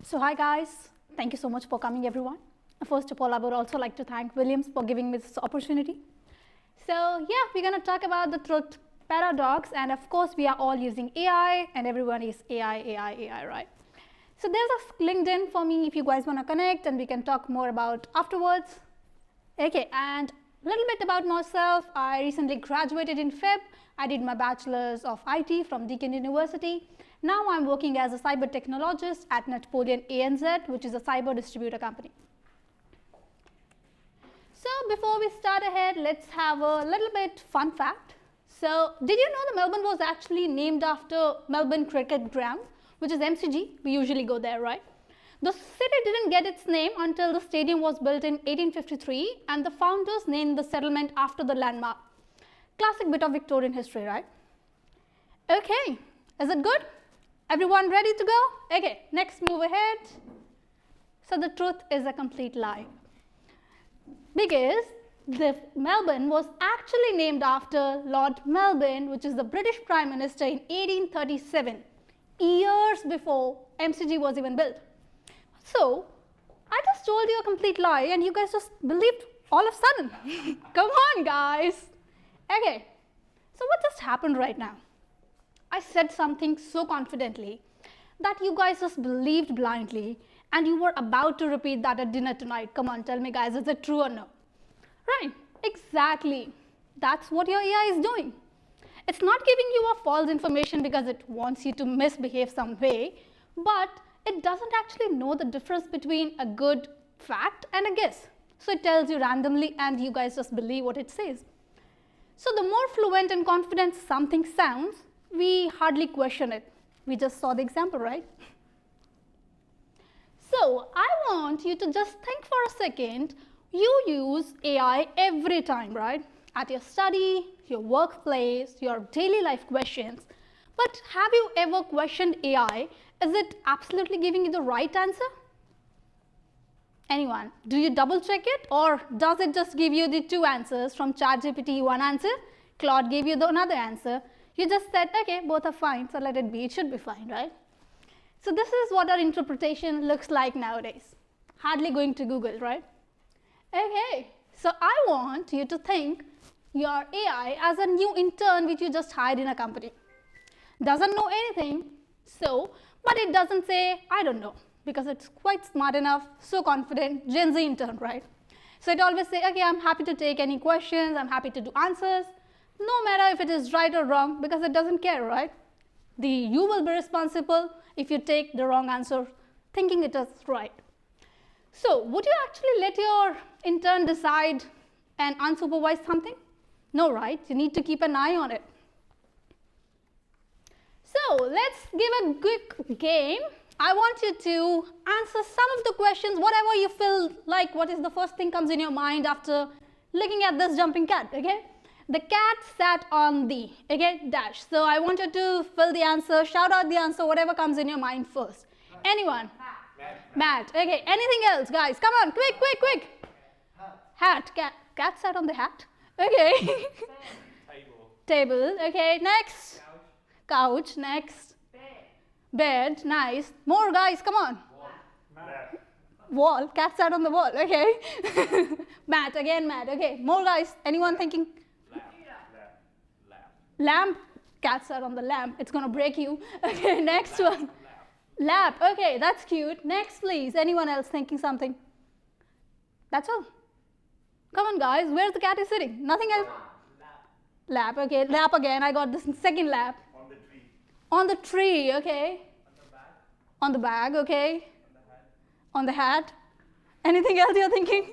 So hi guys, thank you so much for coming everyone. First of all, I would also like to thank Williams for giving me this opportunity. So yeah, we're going to talk about the truth paradox, and of course we are all using AI and everyone is AI, right? So there's a LinkedIn for me if you guys want to connect and we can talk more about afterwards. Okay, and a little bit about myself. I recently graduated in Feb. I did my bachelor's of IT from Deakin University. Now I'm working as a cyber technologist at Napoleon ANZ, which is a cyber distributor company. So before we start ahead, let's have a little bit fun fact. So did you know that Melbourne was actually named after Melbourne Cricket Ground, which is MCG? We usually go there, right? The city didn't get its name until the stadium was built in 1853 and the founders named the settlement after the landmark. Classic bit of Victorian history, right? Okay, is it good? Everyone ready to go? Okay, next move ahead. So the truth is a complete lie. Because the Melbourne was actually named after Lord Melbourne, which is the British Prime Minister in 1837, years before MCG was even built. So, I just told you a complete lie and you guys just believed all of a sudden. Come on, guys. Okay, so what just happened right now? I said something so confidently that you guys just believed blindly and you were about to repeat that at dinner tonight. Come on, tell me guys, is it true or no? Right, exactly. That's what your AI is doing. It's not giving you a false information because it wants you to misbehave some way, but it doesn't actually know the difference between a good fact and a guess. So it tells you randomly and you guys just believe what it says. So the more fluent and confident something sounds, we hardly question it. We just saw the example, right? So I want you to just think for a second. You use AI every time, right? At your study, your workplace, your daily life questions. But have you ever questioned AI? Is it absolutely giving you the right answer? Anyone? Do you double check it or does it just give you the two answers from ChatGPT, one answer, Claude gave you the another answer? You just said, okay, both are fine, so let it be, it should be fine, right? So this is what our interpretation looks like nowadays. Hardly going to Google, right? Okay, so I want you to think your AI as a new intern which you just hired in a company. Doesn't know anything, but it doesn't say, I don't know, because it's quite smart enough, so confident, Gen Z intern, right? So it always say, okay, I'm happy to take any questions, I'm happy to do answers, no matter if it is right or wrong, because it doesn't care, right? You will be responsible if you take the wrong answer, thinking it is right. So would you actually let your intern decide and unsupervise something? No, right? You need to keep an eye on it. So let's give a quick game. I want you to answer some of the questions, whatever you feel like, what is the first thing comes in your mind after looking at this jumping cat, okay? The cat sat on the, okay, dash. So I want you to fill the answer, shout out the answer, whatever comes in your mind first. Anyone? Matt. Okay, anything else, guys? Come on, quick. Hat. Cat sat on the hat. Okay. Table. Okay, next. Couch. Next. Bed. Nice. More, guys, come on. Wall. Cat sat on the wall. Okay. Mat. Again, mat. Okay, more, guys. Anyone thinking? Lamp. Cat sat on the lamp. It's going to break you. Okay, next one. Lap. Okay, that's cute. Next, please. Anyone else thinking something? That's all. Come on, guys. Where's the cat is sitting? Nothing else? Lap. Okay, lap again. I got this second lap. On the tree. On the tree. Okay. On the bag. On the bag. Okay. On the hat. On the hat. Anything else you're thinking?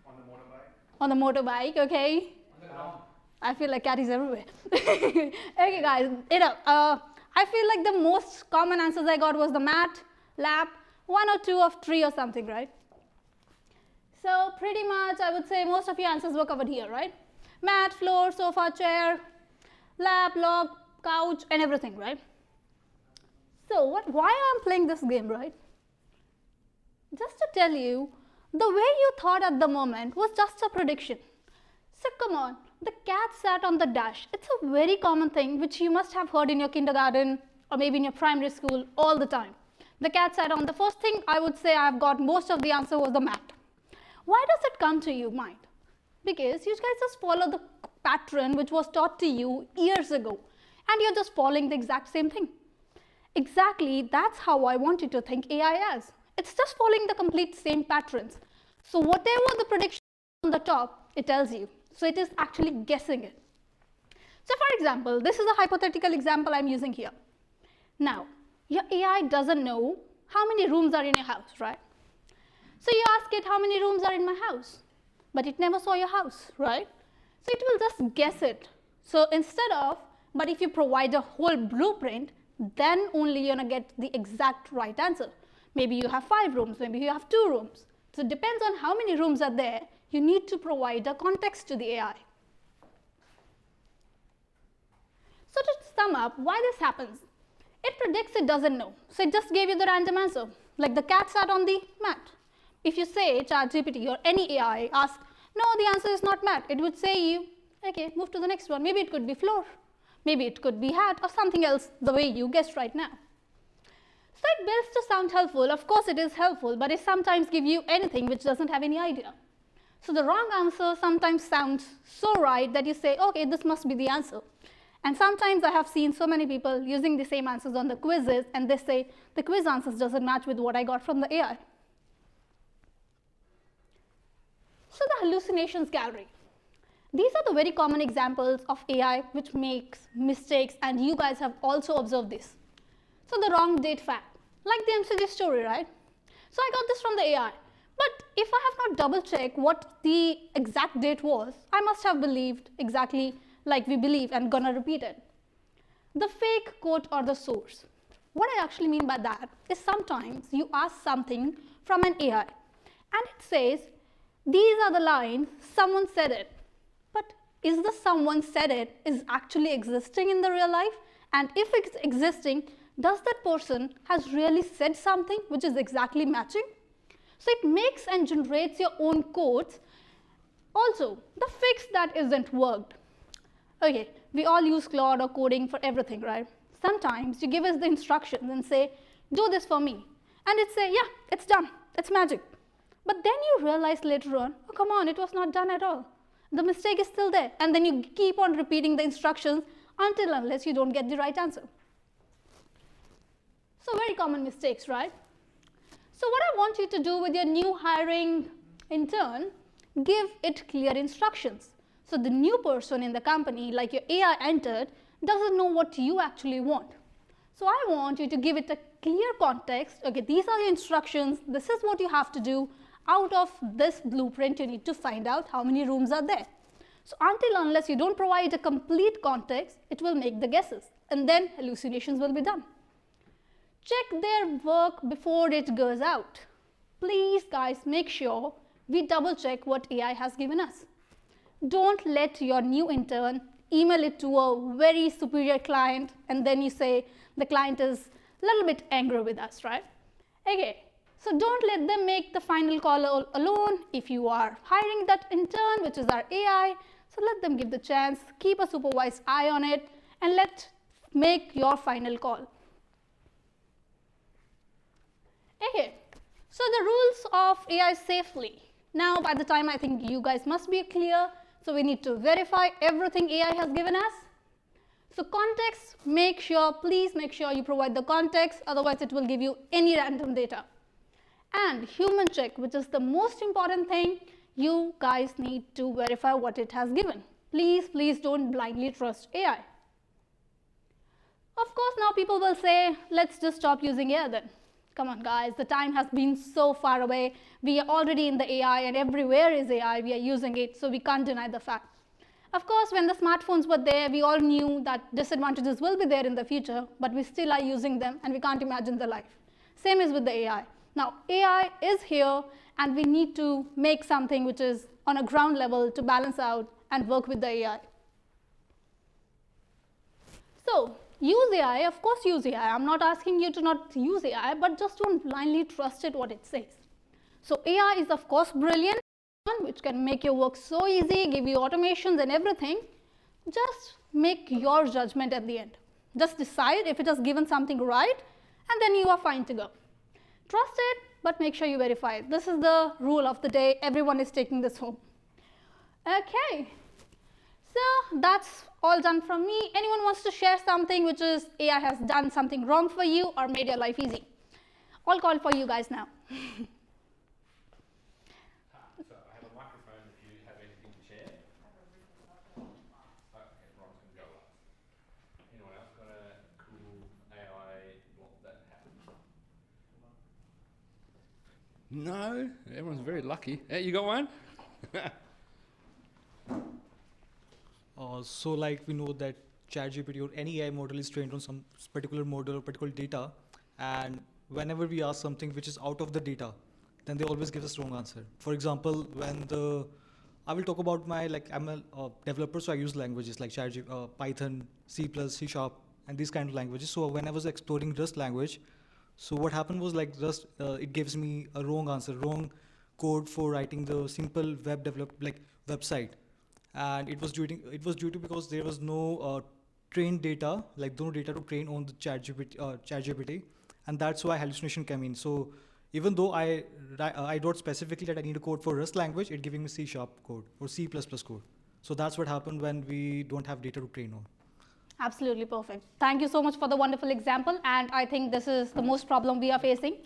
On the motorbike. On the motorbike. Okay. On the ground. I feel like cat is everywhere. Okay, guys. I feel like the most common answers I got was the mat, lap, one or two of tree or something, right? So pretty much I would say most of your answers were covered here, right? Mat, floor, sofa, chair, lap, log, couch, and everything, right? So why I'm playing this game, right? Just to tell you, the way you thought at the moment was just a prediction. So come on. The cat sat on the dash. It's a very common thing which you must have heard in your kindergarten or maybe in your primary school all the time. The cat sat on. The first thing I would say I've got most of the answer was the mat. Why does it come to you mind? Because you guys just follow the pattern which was taught to you years ago, and you're just following the exact same thing. Exactly, that's how I want you to think AI as. It's just following the complete same patterns. So whatever the prediction on the top, it tells you. So it is actually guessing it. So for example, this is a hypothetical example I'm using here. Now, your AI doesn't know how many rooms are in your house, right? So you ask it how many rooms are in my house, but it never saw your house, right? So it will just guess it. So instead of, but if you provide a whole blueprint, then only you're gonna get the exact right answer. Maybe you have 5 rooms, maybe you have 2 rooms. So it depends on how many rooms are there. You need to provide a context to the AI. So to sum up, why this happens? It predicts it doesn't know. So it just gave you the random answer, like the cat sat on the mat. If you say ChatGPT or any AI, ask, no, the answer is not mat, it would say you, okay, move to the next one. Maybe it could be floor, maybe it could be hat or something else the way you guessed right now. So it builds to sound helpful. Of course it is helpful, but it sometimes gives you anything which doesn't have any idea. So the wrong answer sometimes sounds so right that you say, okay, this must be the answer. And sometimes I have seen so many people using the same answers on the quizzes, and they say the quiz answers doesn't match with what I got from the AI. So the hallucinations gallery. These are the very common examples of AI which makes mistakes, and you guys have also observed this. So the wrong date fact, like the MCG story, right? So I got this from the AI. But if I have not double checked what the exact date was, I must have believed exactly like we believe and gonna repeat it. The fake quote or the source. What I actually mean by that is sometimes you ask something from an AI and it says, these are the lines, someone said it. But is the someone said it is actually existing in the real life? And if it's existing, does that person has really said something which is exactly matching? So it makes and generates your own quotes. Also, the fix that isn't worked. Okay, we all use Claude or coding for everything, right? Sometimes you give us the instructions and say, do this for me. And it say, yeah, it's done, it's magic. But then you realize later on, oh come on, it was not done at all. The mistake is still there. And then you keep on repeating the instructions until unless you don't get the right answer. So very common mistakes, right? So what I want you to do with your new hiring intern, give it clear instructions. So the new person in the company, like your AI entered, doesn't know what you actually want. So I want you to give it a clear context. Okay, these are the instructions. This is what you have to do. Out of this blueprint, you need to find out how many rooms are there. So until unless you don't provide a complete context, it will make the guesses. And then hallucinations will be done. Check their work before it goes out. Please, guys, make sure we double check what AI has given us. Don't let your new intern email it to a very superior client and then you say the client is a little bit angry with us, right? Okay, so don't let them make the final call alone. If you are hiring that intern, which is our AI, so let them give the chance, keep a supervised eye on it, and make your final call. Okay, so the rules of AI safely. Now, by the time I think you guys must be clear, so we need to verify everything AI has given us. So context, please make sure you provide the context, otherwise it will give you any random data. And human check, which is the most important thing, you guys need to verify what it has given. Please, please don't blindly trust AI. Of course, now people will say, let's just stop using AI then. Come on guys, the time has been so far away. We are already in the AI and everywhere is AI, we are using it, so we can't deny the fact. Of course, when the smartphones were there, we all knew that disadvantages will be there in the future, but we still are using them and we can't imagine the life. Same is with the AI. Now, AI is here and we need to make something which is on a ground level to balance out and work with the AI. So, use AI, of course use AI. I'm not asking you to not use AI, but just don't blindly trust it what it says. So AI is of course brilliant, which can make your work so easy, give you automations and everything. Just make your judgment at the end. Just decide if it has given something right, and then you are fine to go. Trust it, but make sure you verify it. This is the rule of the day. Everyone is taking this home. Okay, so that's all done from me. Anyone wants to share something which is AI has done something wrong for you or made your life easy? All call for you guys now. So I have a microphone if you have anything to share. Okay, Ron's going to go last. Anyone else got a cool AI that happened? No, everyone's very lucky. Hey, you got one? So like we know that ChatGPT or any AI model is trained on some particular model or particular data, and whenever we ask something which is out of the data, then they always give us wrong answer. For example, I will talk about I'm a developer, so I use languages like Python, C++, C#, and these kind of languages. So when I was exploring Rust language, so what happened was like Rust, it gives me a wrong answer, wrong code for writing the simple website, and it was due to because there was no trained data, like no data to train on the ChatGPT, and that's why hallucination came in. So even though I wrote specifically that I need a code for Rust language, it giving me C# code or C++ code. So that's what happened when we don't have data to train on. Absolutely perfect. Thank you so much for the wonderful example, and I think this is the most problem we are facing.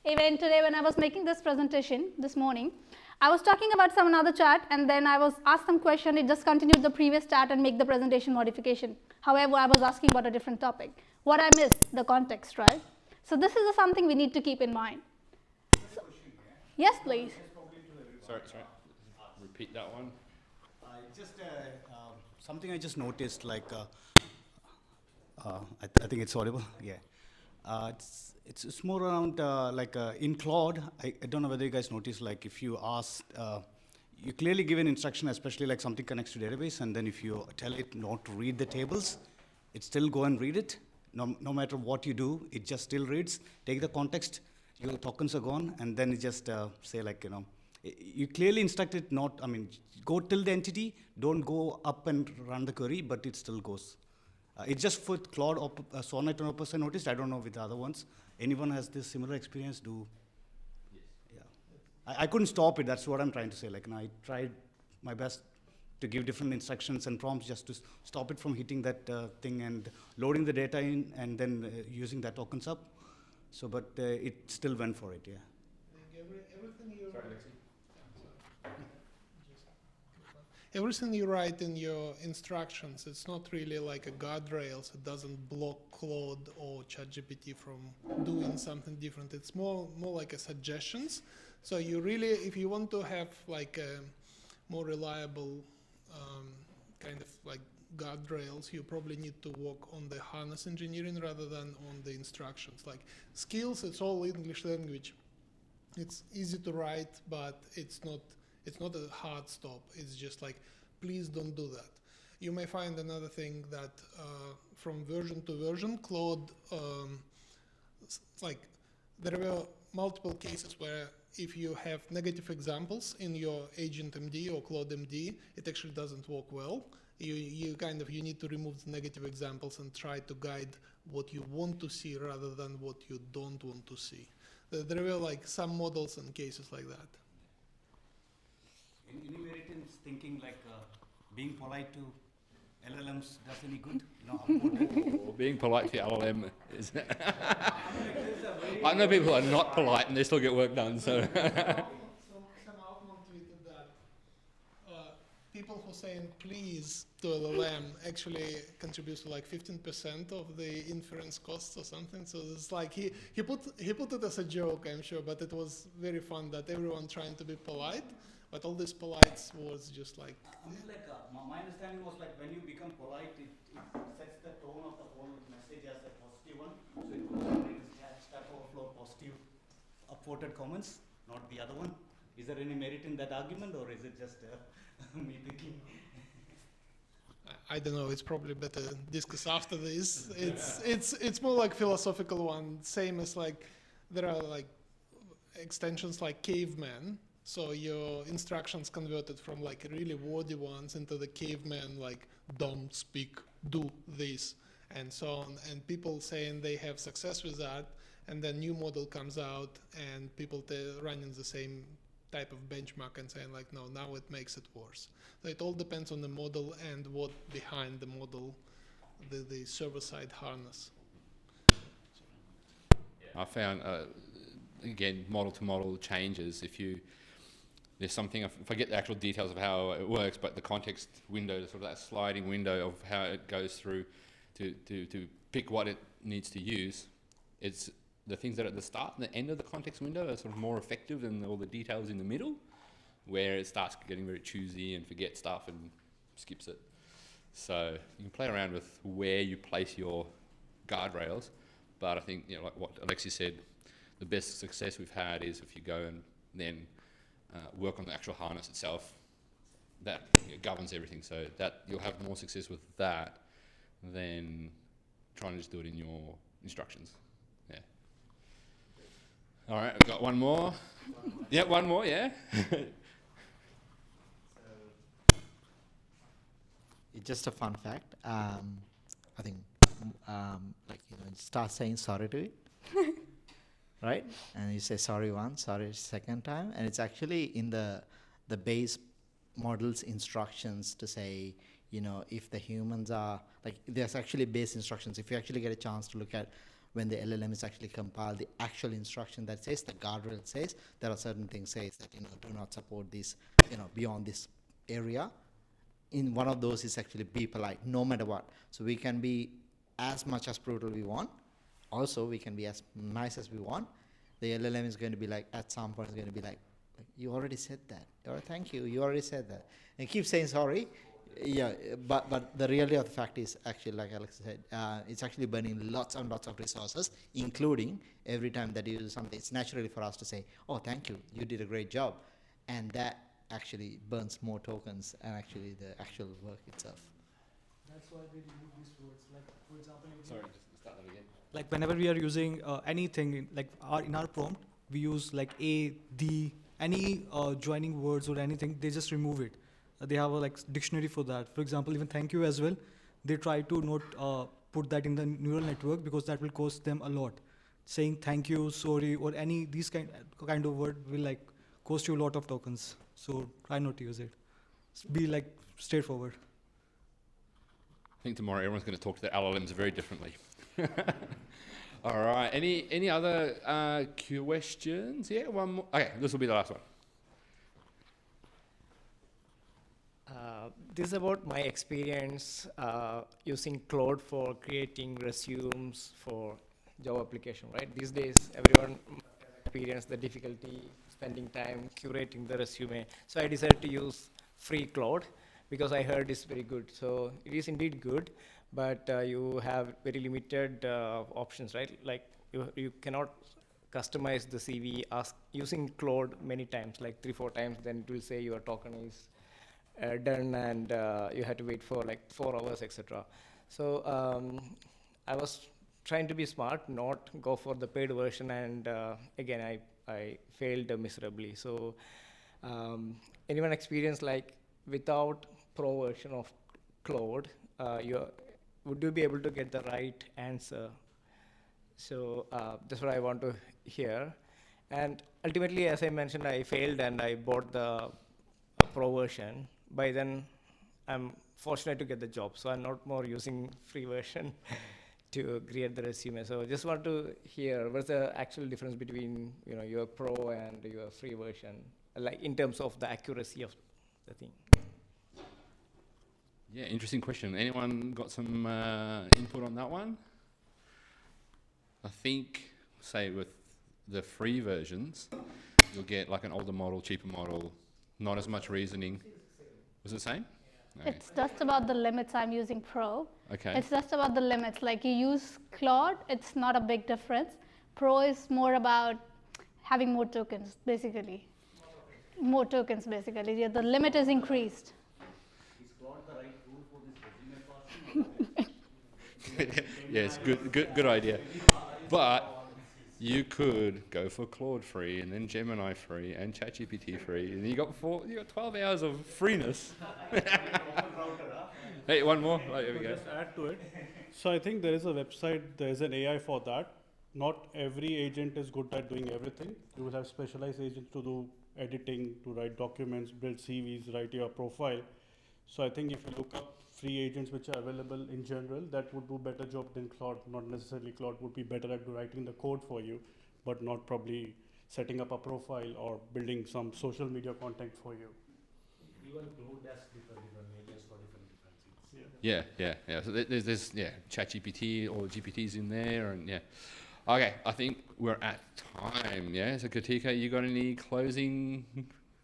Even today when I was making this presentation this morning, I was talking about some another chat, and then I was asked some question. It just continued the previous chat and make the presentation modification. However, I was asking about a different topic. What I missed, the context, right? So this is something we need to keep in mind. So, yes, please. Sorry. Repeat that one. Something I just noticed, I think it's audible. Yeah. It's more around in Claude. I don't know whether you guys noticed, like if you ask, you clearly give an instruction, especially like something connects to database, and then if you tell it not to read the tables, it still go and read it. No matter what you do, it just still reads. Take the context, your tokens are gone, and then it just say you clearly instruct it not, go till the entity, don't go up and run the query, but it still goes. It's just for Claude, Sonnet and Opus I noticed. I don't know with the other ones. Anyone has this similar experience? Yes. Yeah. I couldn't stop it. That's what I'm trying to say. I tried my best to give different instructions and prompts just to stop it from hitting that thing and loading the data in and then using that tokens up. So, but it still went for it, yeah. Everything you Sorry, Lexi. Everything you write in your instructions, it's not really like a guardrails. It doesn't block Claude or ChatGPT from doing something different. It's more like a suggestions. So you really, if you want to have like a more reliable kind of like guardrails, you probably need to work on the harness engineering rather than on the instructions. Like skills, it's all English language. It's easy to write, but it's not a hard stop. It's just like, please don't do that. You may find another thing that from version to version, Claude, there were multiple cases where if you have negative examples in your agent MD or Claude MD, it actually doesn't work well. You need to remove the negative examples and try to guide what you want to see rather than what you don't want to see. There were like some models and cases like that. Any merit in thinking being polite to LLMs does any good? Or being polite to your LLM is. I know people who are not polite and they still get work done. So. Some outlaw tweeted that people who saying please to LLM actually contributes to like 15% of the inference costs or something. So it's like he put it as a joke, I'm sure, but it was very fun that everyone trying to be polite, but all these polites was just like. My understanding was like when you become polite, it sets the tone of the whole message as a positive one. So it will Stack Overflow positive upvoted comments, not the other one. Is there any merit in that argument, or is it just me thinking? I don't know. It's probably better discuss after this. It's more like philosophical one. Same as like there are like extensions like caveman. So your instructions converted from like really wordy ones into the caveman like don't speak, do this, and so on. And people saying they have success with that. and then new model comes out, and people running the same type of benchmark and saying like, no, now it makes it worse. So it all depends on the model and what behind the model, the server-side harness. I found, again, model to model changes. There's something, I forget the actual details of how it works, but the context window, sort of that sliding window of how it goes through to pick what it needs to use, it's the things that are at the start and the end of the context window are sort of more effective than all the details in the middle, where it starts getting very choosy and forgets stuff and skips it. So you can play around with where you place your guardrails, but I think, like what Alexi said, the best success we've had is if you go and then work on the actual harness itself. That governs everything, so that you'll have more success with that than trying to just do it in your instructions. Yeah. All right, I've got one more. Yeah, one more, yeah. It's just a fun fact. I think, start saying sorry to it, right? And you say sorry once, sorry second time, and it's actually in the base model's instructions to say, if the humans are, there's actually base instructions. If you actually get a chance to look at when the LLM is actually compiled, the actual instruction that says, the guardrail says, there are certain things says that, do not support this, beyond this area. In one of those is actually be polite, no matter what. So we can be as much as brutal we want. Also, we can be as nice as we want. The LLM is going to be like, at some point, it's going to be like you already said that. Or thank you, you already said that. And keep saying sorry. Yeah, but the reality of the fact is actually, like Alex said, it's actually burning lots and lots of resources, including every time that you do something. It's naturally for us to say, oh, thank you, you did a great job. And that actually burns more tokens and actually the actual work itself. That's why we remove these words. Like, for example, Sorry, just start that again. like whenever we are using anything, in our prompt, we use like a, the, any joining words or anything, they just remove it. They have a dictionary for that. For example, even thank you as well, they try to not put that in the neural network because that will cost them a lot. Saying thank you, sorry, or any these kind of word will cost you a lot of tokens. So try not to use it. Be straightforward. I think tomorrow everyone's going to talk to their LLMs very differently. All right. Any other questions? Yeah, one more. Okay, this will be the last one. This is about my experience using Claude for creating resumes for job application, right? These days, everyone experience the difficulty spending time curating the resume. So I decided to use free Claude because I heard it's very good. So it is indeed good, but you have very limited options, right? Like you cannot customize the CV using Claude many times, like 3-4 times, then it will say your token is done and you had to wait for 4 hours, etc. So I was trying to be smart, not go for the paid version, and again I failed miserably. So anyone experience without pro version of Claude, would you be able to get the right answer? So that's what I want to hear. And ultimately, as I mentioned, I failed and I bought the pro version. By then, I'm fortunate to get the job, so I'm not more using free version to create the resume. So just want to hear what's the actual difference between your pro and your free version, in terms of the accuracy of the thing. Yeah, interesting question. Anyone got some input on that one? I think, say with the free versions, you'll get an older model, cheaper model, not as much reasoning. Was it the same? No. It's just about the limits. I'm using Pro. Okay. It's just about the limits. You use Claude, it's not a big difference. Pro is more about having more tokens, basically. More tokens, basically. Yeah, the limit is increased. Is Claude the right tool for this resume processing? Yes, good idea. But you could go for Claude free, and then Gemini free, and ChatGPT free, and you got 12 hours of freeness. Hey, one more. Oh, here we go. Just add to it. So I think there is a website, there is an AI for that. not every agent is good at doing everything. You will have specialized agents to do editing, to write documents, build CVs, write your profile. So I think if you look up free agents which are available in general, that would do better job than Claude. Not necessarily Claude would be better at writing the code for you, but not probably setting up a profile or building some social media content for you. Even Claude has different agents for different things. Yeah. So there's ChatGPT or GPTs in there, and yeah. Okay, I think we're at time. Yeah. So Kirtika, you got any closing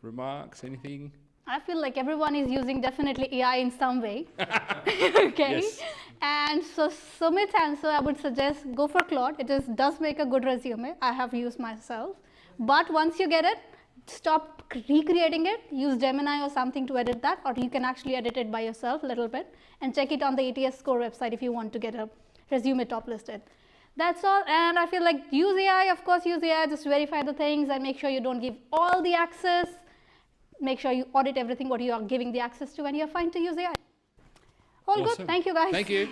remarks? Anything? I feel like everyone is using definitely AI in some way. Okay. Yes. And so Sumit's answer, I would suggest go for Claude. It does make a good resume. I have used myself. But once you get it, stop recreating it. Use Gemini or something to edit that, or you can actually edit it by yourself a little bit and check it on the ATS score website if you want to get a resume top listed. That's all. And I feel like use AI, of course, use AI, just verify the things and make sure you don't give all the access. Make sure you audit everything what you are giving the access to, and you're fine to use AI. All Awesome. good. Thank you, guys. Thank you.